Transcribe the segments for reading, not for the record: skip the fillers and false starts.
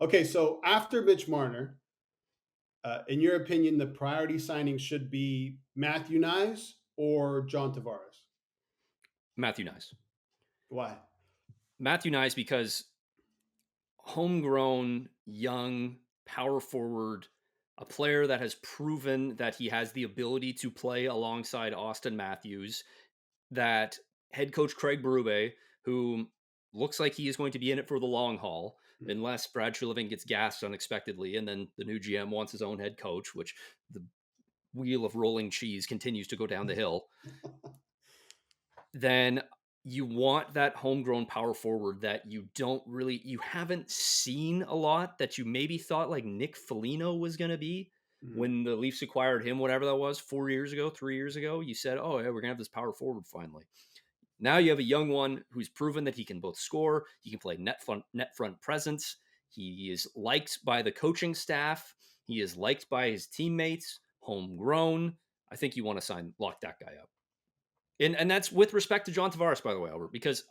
Okay, so after Mitch Marner, in your opinion, the priority signing should be Matthew Knies or John Tavares? Matthew Knies. Why? Matthew Knies because homegrown, young, power forward, a player that has proven that he has the ability to play alongside Austin Matthews, that head coach Craig Berube, who looks like he is going to be in it for the long haul, Hmm. unless Brad Treliving gets gassed unexpectedly, and then the new GM wants his own head coach, which the wheel of rolling cheese continues to go down the hill. Then you want that homegrown power forward that you haven't seen a lot, that you maybe thought like Nick Foligno was going to be Hmm. when the Leafs acquired him, whatever that was, 4 years ago, 3 years ago. You said, oh yeah, we're gonna have this power forward finally. Now you have a young one who's proven that he can both score, he can play net front presence. He is liked by the coaching staff. He is liked by his teammates. Homegrown. I think you want to lock that guy up. And that's with respect to John Tavares, by the way, Albert, because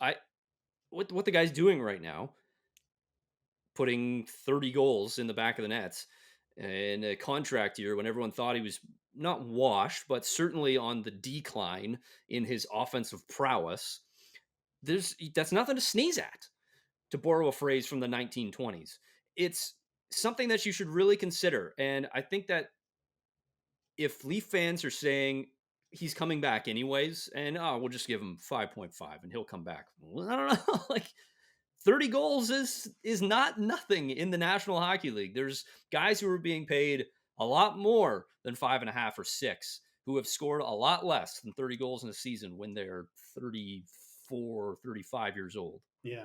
what the guy's doing right now, putting 30 goals in the back of the nets in a contract year when everyone thought he was not washed, but certainly on the decline in his offensive prowess. That's nothing to sneeze at, to borrow a phrase from the 1920s. It's something that you should really consider. And I think that if Leaf fans are saying he's coming back anyways, and we'll just give him 5.5 and he'll come back. Well, I don't know. Like 30 goals is not nothing in the National Hockey League. There's guys who are being paid a lot more than 5.5 or 6 who have scored a lot less than 30 goals in a season when they're 34, 35 years old. Yeah,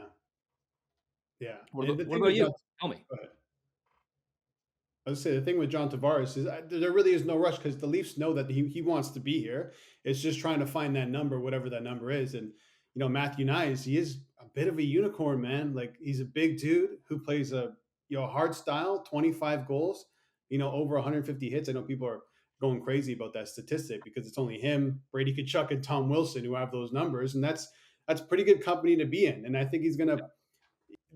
yeah. What And about the what thing about with you? John, Tell me. go ahead. I would say the thing with John Tavares is there really is no rush because the Leafs know that he wants to be here. It's just trying to find that number, whatever that number is. And Matthew Knies, he is a bit of a unicorn, man. Like he's a big dude who plays a hard style, 25 goals, over 150 hits. I know people are going crazy about that statistic because it's only him, Brady Tkachuk, and Tom Wilson who have those numbers, and that's pretty good company to be in. And I think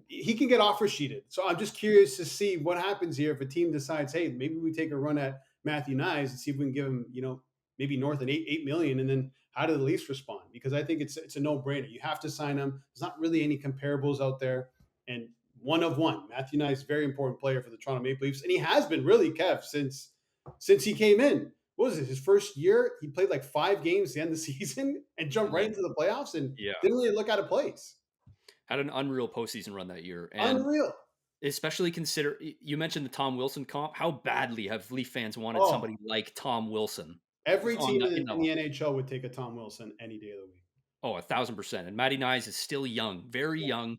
he can get offer sheeted. So I'm just curious to see what happens here if a team decides, hey, maybe we take a run at Matthew Knies and see if we can give him, maybe north of 8 million, and then how do the Leafs respond? Because I think it's a no brainer. You have to sign him. There's not really any comparables out there, and one of one. Matthew Knies, very important player for the Toronto Maple Leafs, and he has been really Kev since he came in. What was it? His first year, he played like 5 games at the end of the season and jumped And right then, into the playoffs and yeah, didn't really look out of place. had an unreal postseason run that year. And Unreal. especially consider you mentioned the Tom Wilson comp. How badly have Leaf fans wanted Oh, somebody like Tom Wilson every on team the, in the NHL would take a Tom Wilson any day of the week. 1,000%. And Matty Nyes is still young, very Yeah. young.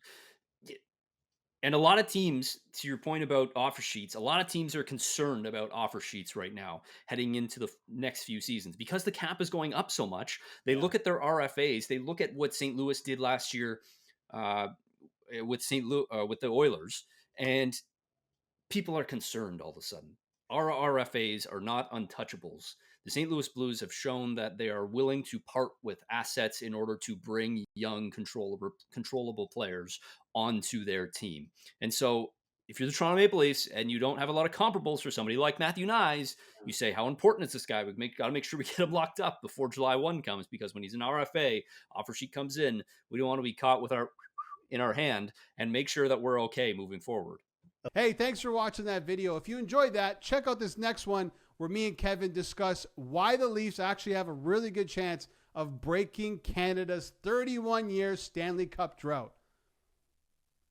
And a lot of teams, to your point about offer sheets, a lot of teams are concerned about offer sheets right now, heading into the next few seasons because the cap is going up so much. They Yeah. look at their RFAs, they look at what St. Louis did last year uh, with with the Oilers, and people are concerned all of a sudden. Our RFAs are not untouchables. The St. Louis Blues have shown that they are willing to part with assets in order to bring young, controllable players onto their team. And so, if you're the Toronto Maple Leafs and you don't have a lot of comparables for somebody like Matthew Knies, you say, how important is this guy? Got to make sure we get him locked up before July 1 comes, because when he's an RFA, offer sheet comes in, we don't want to be caught with our in our hand, and make sure that we're okay moving forward. Hey, thanks for watching that video. If you enjoyed that, check out this next one where me and Kevin discuss why the Leafs actually have a really good chance of breaking Canada's 31-year Stanley Cup drought.